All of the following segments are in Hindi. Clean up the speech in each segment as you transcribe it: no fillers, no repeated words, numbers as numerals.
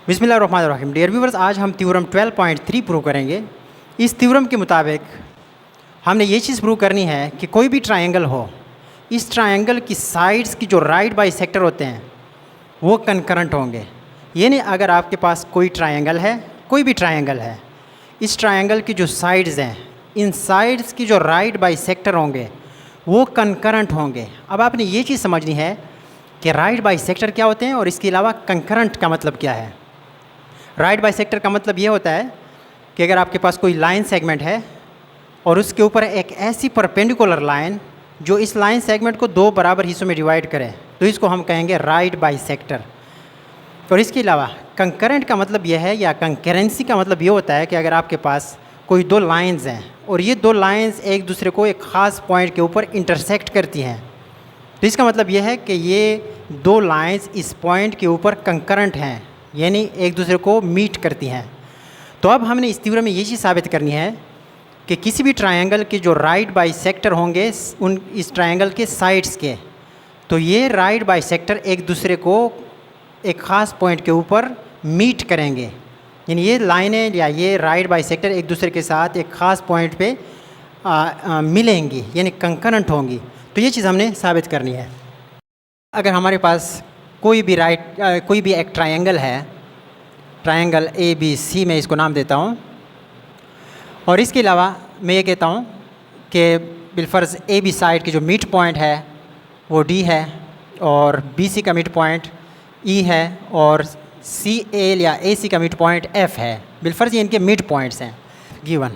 बिस्मिल्लाहिर्रहमानिर्रहीम। डियर व्यूवर्स, आज हम थ्योरम 12.3 प्रूव करेंगे। इस थ्योरम के मुताबिक हमने ये चीज़ प्रूव करनी है कि कोई भी ट्रायंगल हो, इस ट्रायंगल की साइड्स की जो राइट बाइसेक्टर होते हैं वो कंकरेंट होंगे। यानी अगर आपके पास कोई ट्रायंगल है, कोई भी ट्रायंगल है, इस ट्रायंगल की जो साइड्स हैं, इन साइड्स की जो राइट बाइसेक्टर होंगे वो कंकरेंट होंगे। अब आपने ये चीज़ समझनी है कि राइट बाइसेक्टर क्या होते हैं और इसके अलावा कंकरेंट का मतलब क्या है। राइट बाइसेक्टर का मतलब ये होता है कि अगर आपके पास कोई लाइन सेगमेंट है और उसके ऊपर एक ऐसी परपेंडिकुलर लाइन जो इस लाइन सेगमेंट को दो बराबर हिस्सों में डिवाइड करे, तो इसको हम कहेंगे राइट बाइसेक्टर। और इसके अलावा कंकरेंट का मतलब यह है, या कंकरेंसी का मतलब ये होता है कि अगर आपके पास कोई दो लाइंस हैं और ये दो लाइंस एक दूसरे को एक ख़ास पॉइंट के ऊपर इंटरसेक्ट करती हैं, तो इसका मतलब यह है कि ये दो लाइंस इस पॉइंट के ऊपर कंकरेंट हैं, यानी एक दूसरे को मीट करती हैं। तो अब हमने इस थ्योरम में ये चीज़ साबित करनी है कि किसी भी ट्रायंगल के जो राइट बाइसेक्टर होंगे उन इस ट्रायंगल के साइड्स के, तो ये राइट बाइसेक्टर एक दूसरे को एक ख़ास पॉइंट के ऊपर मीट करेंगे। यानी ये लाइनें या ये राइट बाइसेक्टर एक दूसरे के साथ एक ख़ास पॉइंट पे मिलेंगी, यानी कंकरेंट होंगी। तो ये चीज़ हमने साबित करनी है। अगर हमारे पास कोई भी एक ट्रायंगल है, ट्रायंगल ABC मैं इसको नाम देता हूँ, और इसके अलावा मैं ये कहता हूँ कि बिलफर्ज AB साइड की जो मिड पॉइंट है वो D है और BC का मिड पॉइंट E है और CA या AC का मिड पॉइंट F है। बिलफर्ज ये इनके मिड पॉइंट्स हैं गिवन।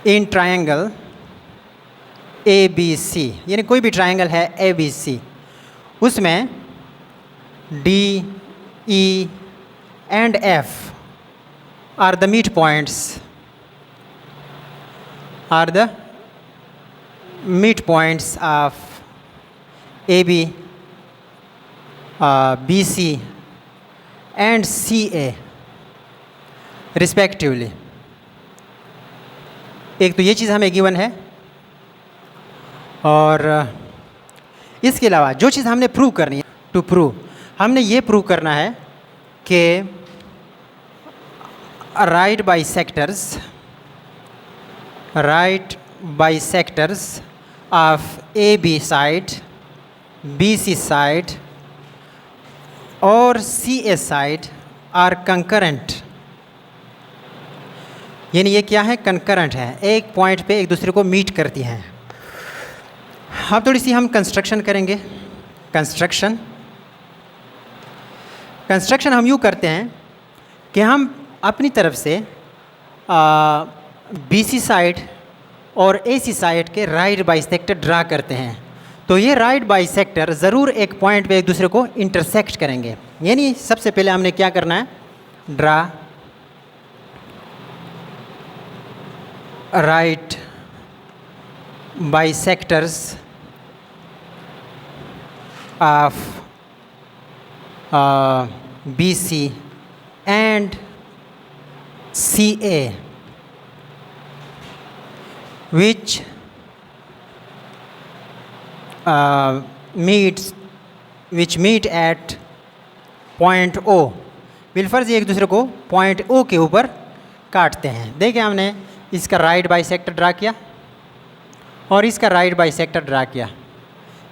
इन ट्रायंगल ABC, यानी कोई भी ट्रायंगल है ABC, उसमें D, E and F are the midpoints, of AB, BC and CA respectively। एक तो ये चीज़ हमें गिवन है, और इसके अलावा जो चीज़ हमने प्रूव करनी है, टू प्रूव हमने ये प्रूव करना है कि right bisectors of AB side, BC side और CA साइड आर कंकरेंट। यानी ये क्या है, कंकरेंट है, एक पॉइंट पे एक दूसरे को मीट करती हैं। अब थोड़ी सी हम कंस्ट्रक्शन करेंगे। कंस्ट्रक्शन हम यूँ करते हैं कि हम अपनी तरफ से BC साइड और AC साइड के राइट बाइसेक्टर ड्रा करते हैं। तो ये राइट बाइसेक्टर ज़रूर एक पॉइंट पे एक दूसरे को इंटरसेक्ट करेंगे। यानी सबसे पहले हमने क्या करना है, draw right bisectors of BC and CA which meet at point O। बिलफर्ज एक दूसरे को पॉइंट O के ऊपर काटते हैं। देखिए हमने इसका राइट बाइसेक्टर ड्रा किया और इसका राइट बाइसेक्टर ड्रा किया,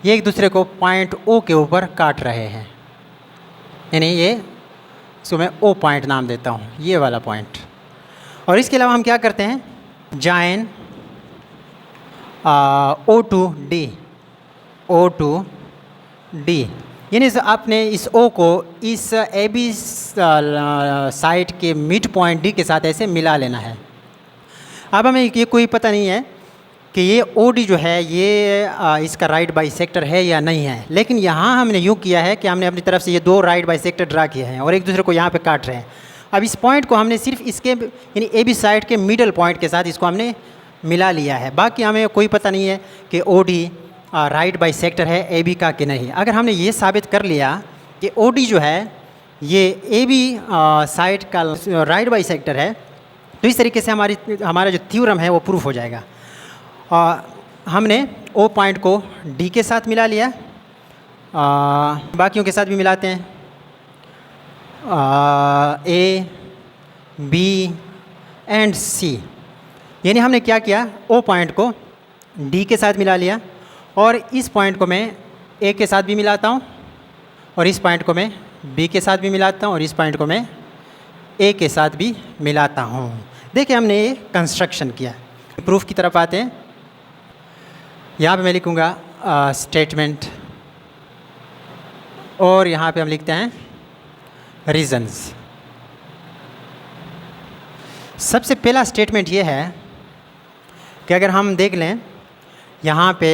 ये एक दूसरे को पॉइंट O के ऊपर काट रहे हैं। यानी ये इसको मैं O पॉइंट नाम देता हूँ, ये वाला पॉइंट। और इसके अलावा हम क्या करते हैं, जॉइन O to D। यानी आपने इस O को इस AB साइड के मिड पॉइंट D के साथ ऐसे मिला लेना है। अब हमें ये कोई पता नहीं है कि ये OD जो है ये इसका राइट बाइसेक्टर है या नहीं है, लेकिन यहाँ हमने यूँ किया है कि हमने अपनी तरफ से ये दो राइट बाइसेक्टर ड्रा किए हैं और एक दूसरे को यहाँ पे काट रहे हैं। अब इस पॉइंट को हमने सिर्फ इसके यानी AB साइड के मिडल पॉइंट के साथ इसको हमने मिला लिया है। बाकी हमें कोई पता नहीं है कि OD राइट बाइसेक्टर है AB का कि नहीं। अगर हमने ये साबित कर लिया कि OD जो है ये AB साइड का राइट बाइसेक्टर है, तो इस तरीके से हमारा जो थ्योरम है वो प्रूफ हो जाएगा। हमने O पॉइंट को D के साथ मिला लिया बाकियों के साथ भी मिलाते हैं। ए, बी एंड सी, यानी हमने क्या किया, ओ पॉइंट को डी के साथ मिला लिया और इस पॉइंट को मैं ए के साथ भी मिलाता हूँ और इस पॉइंट को मैं बी के साथ भी मिलाता हूँ और इस पॉइंट को मैं ए के साथ भी मिलाता हूँ। देखिए हमने ये कंस्ट्रक्शन किया। प्रूफ की तरफ आते हैं। यहाँ पे मैं लिखूँगा स्टेटमेंट और यहाँ पे हम लिखते हैं रीजंस। सबसे पहला स्टेटमेंट ये है कि अगर हम देख लें यहाँ पे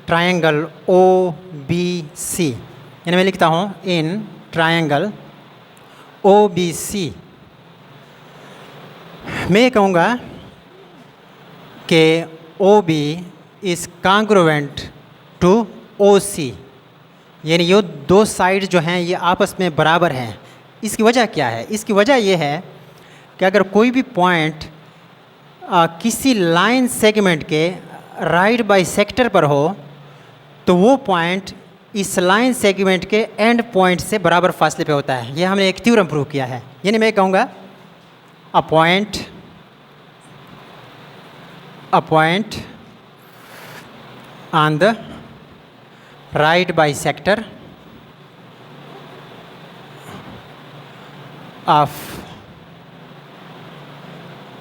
ट्रायंगल ओ बी सी, यानी मैं लिखता हूँ in triangle O B C, मैं ये कहूँगा कि O B is congruent to O C, यानी ये दो साइड जो हैं ये आपस में बराबर हैं। इसकी वजह क्या है? इसकी वजह ये है कि अगर कोई भी पॉइंट किसी लाइन सेगमेंट के राइट बाइसेक्टर पर हो तो वो पॉइंट इस लाइन सेगमेंट के एंड पॉइंट से बराबर फासले पे होता है। ये हमने एक थ्योरम प्रूव किया है। यानी मैं कहूँगा a point on the right bisector of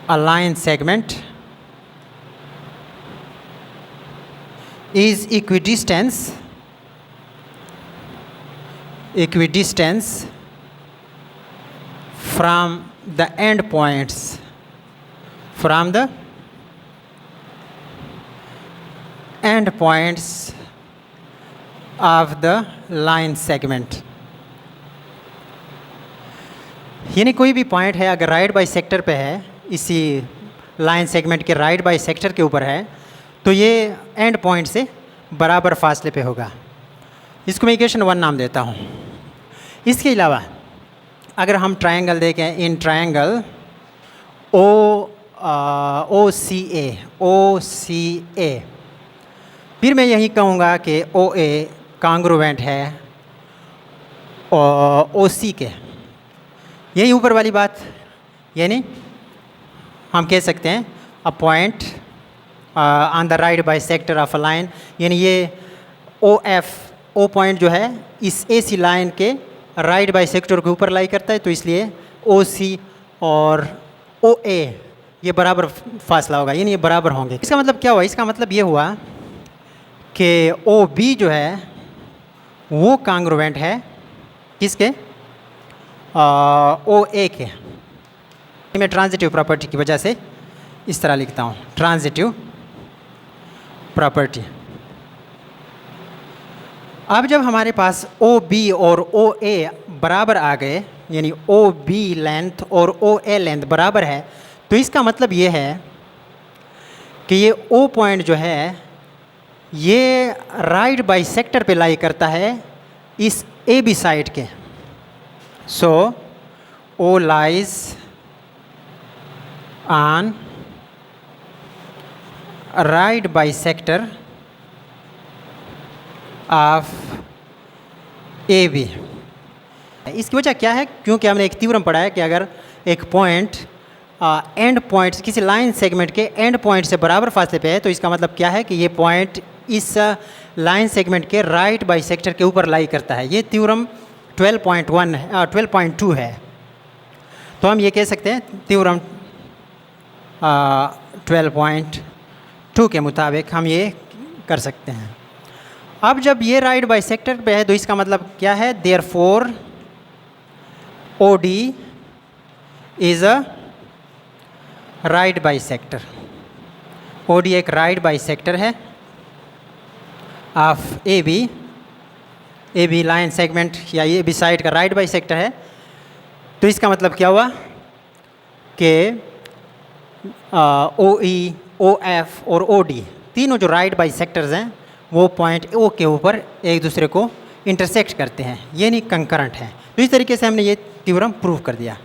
a line segment is equidistance from the end points of the line segment। यानी कोई भी पॉइंट है अगर राइट बाइसेक्टर पे है, इसी लाइन सेगमेंट के राइट बाइसेक्टर के ऊपर है, तो ये एंड पॉइंट से बराबर फासले पे होगा। इसको मैं इक्वेशन 1 नाम देता हूँ। इसके अलावा अगर हम ट्रायंगल देखें, इन ट्रायंगल ओ सी ए, फिर मैं यही कहूँगा कि ओ ए कांग्रुएंट है ओ सी के, यही ऊपर वाली बात। यानी हम कह सकते हैं a point on the right bisector of a line, यानी ये ओ पॉइंट जो है इस ए सी लाइन के राइट बाइसेक्टर के ऊपर लाई करता है, तो इसलिए ओ सी और ओ ए ये बराबर फासला होगा, यानी ये बराबर होंगे। इसका मतलब क्या हुआ? इसका मतलब ये हुआ कि ओ बी जो है वो कांग्रुएंट है किसके? ओ ए के। मैं ट्रांजिटिव प्रॉपर्टी की वजह से इस तरह लिखता हूँ, ट्रांजिटिव प्रॉपर्टी। अब जब हमारे पास ओ बी और ओ ए बराबर आ गए, यानी ओ बी लेंथ और ओ ए लेंथ बराबर है, तो इसका मतलब ये है कि ये ओ पॉइंट जो है ये राइट बाइसेक्टर पे लाई करता है इस ए बी साइड के। So O lies on right bisector of A B. इसकी वजह क्या है? क्योंकि हमने एक थ्योरम पढ़ा है कि अगर एक पॉइंट एंड पॉइंट्स किसी लाइन सेगमेंट के एंड पॉइंट से बराबर फासले पे है, तो इसका मतलब क्या है कि ये पॉइंट इस लाइन सेगमेंट के राइट बाइसेक्टर के ऊपर लाई करता है। ये थ्योरम 12.2 है। तो हम ये कह सकते हैं थ्योरम 12.2 के मुताबिक हम ये कर सकते हैं। अब जब ये राइट बाइसेक्टर पे है तो इसका मतलब क्या है? Therefore O D is a right bisector. O D एक राइट बाइसेक्टर है of A B line segment या ए बी साइड का राइट बाइसेक्टर है। तो इसका मतलब क्या हुआ कि ओ ई, ओ एफ और ओ डी तीनों जो राइट बाइसेक्टर्स हैं वो पॉइंट ओ के ऊपर एक दूसरे को इंटरसेक्ट करते हैं, ये नहीं कंकरेंट है। तो इस तरीके से हमने ये थ्योरम प्रूव कर दिया।